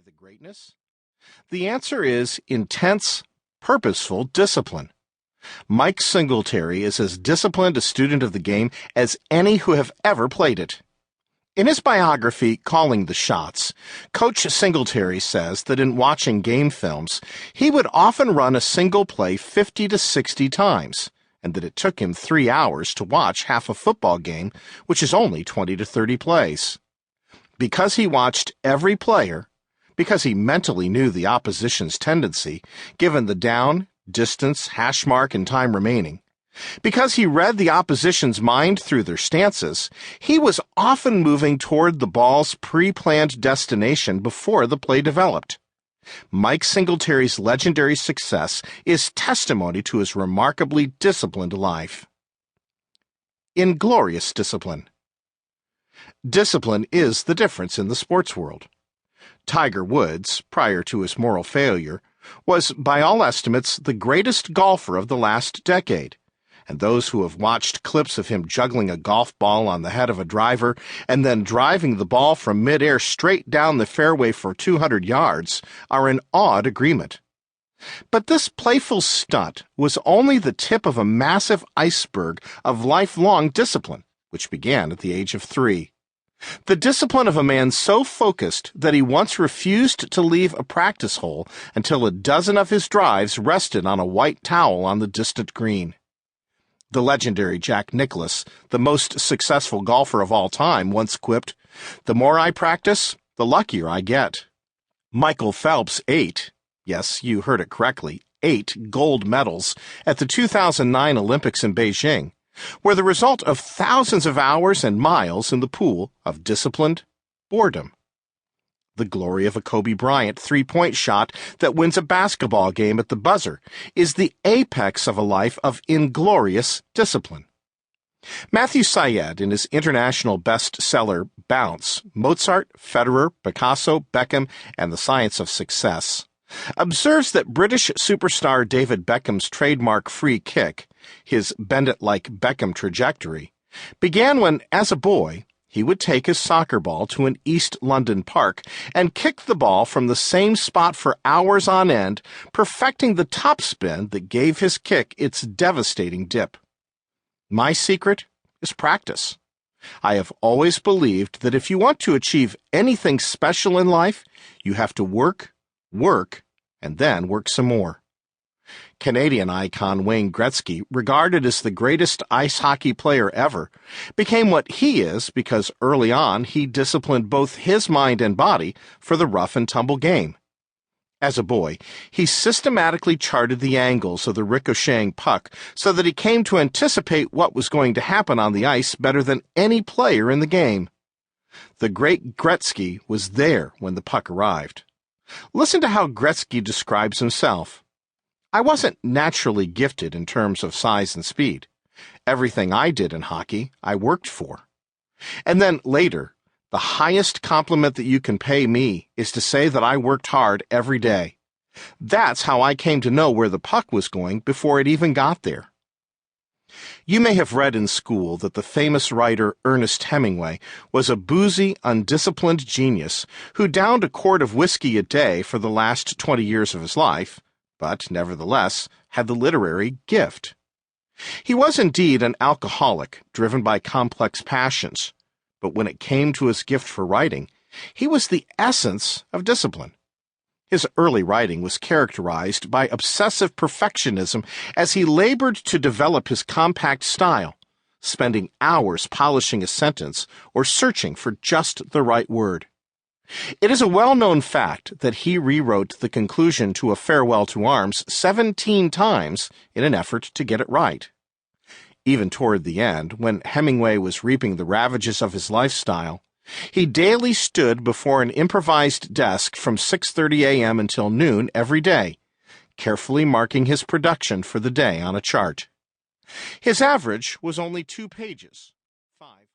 the greatness? The answer is intense, purposeful discipline. Mike Singletary is as disciplined a student of the game as any who have ever played it. In his biography, Calling the Shots, Coach Singletary says that in watching game films, he would often run a single play 50 to 60 times, and that it took him 3 hours to watch half a football game, which is only 20 to 30 plays. Because he watched every player, because he mentally knew the opposition's tendency, given the down, distance, hash mark, and time remaining, because he read the opposition's mind through their stances, he was often moving toward the ball's pre-planned destination before the play developed. Mike Singletary's legendary success is testimony to his remarkably disciplined life. Inglorious discipline. Discipline is the difference in the sports world. Tiger Woods, prior to his moral failure, was, by all estimates, the greatest golfer of the last decade, and those who have watched clips of him juggling a golf ball on the head of a driver and then driving the ball from midair straight down the fairway for 200 yards are in awed agreement. But this playful stunt was only the tip of a massive iceberg of lifelong discipline, which began at the age of 3. The discipline of a man so focused that he once refused to leave a practice hole until a dozen of his drives rested on a white towel on the distant green. The legendary Jack Nicklaus, the most successful golfer of all time, once quipped, "The more I practice, the luckier I get." Michael Phelps' 8, yes, you heard it correctly, 8 gold medals at the 2009 Olympics in Beijing were the result of thousands of hours and miles in the pool of disciplined boredom. The glory of a Kobe Bryant three-point shot that wins a basketball game at the buzzer is the apex of a life of inglorious discipline. Matthew Syed, in his international bestseller Bounce, Mozart, Federer, Picasso, Beckham, and the Science of Success, observes that British superstar David Beckham's trademark free kick, his bend-it-like Beckham trajectory, began when, as a boy, he would take his soccer ball to an East London park and kick the ball from the same spot for hours on end, perfecting the topspin that gave his kick its devastating dip. My secret is practice. I have always believed that if you want to achieve anything special in life, you have to work, and then work some more. Canadian icon Wayne Gretzky, regarded as the greatest ice hockey player ever, became what he is because early on he disciplined both his mind and body for the rough-and-tumble game. As a boy, he systematically charted the angles of the ricocheting puck so that he came to anticipate what was going to happen on the ice better than any player in the game. The great Gretzky was there when the puck arrived. Listen to how Gretzky describes himself. "I wasn't naturally gifted in terms of size and speed. Everything I did in hockey, I worked for." And then later, "The highest compliment that you can pay me is to say that I worked hard every day. That's how I came to know where the puck was going before it even got there." You may have read in school that the famous writer Ernest Hemingway was a boozy, undisciplined genius who downed a quart of whiskey a day for the last 20 years of his life, but nevertheless had the literary gift. He was indeed an alcoholic, driven by complex passions, but when it came to his gift for writing, he was the essence of discipline. His early writing was characterized by obsessive perfectionism as he labored to develop his compact style, spending hours polishing a sentence or searching for just the right word. It is a well-known fact that he rewrote the conclusion to A Farewell to Arms 17 times in an effort to get it right. Even toward the end, when Hemingway was reaping the ravages of his lifestyle, he daily stood before an improvised desk from 6:30 a.m. until noon every day, carefully marking his production for the day on a chart. His average was only 2 pages.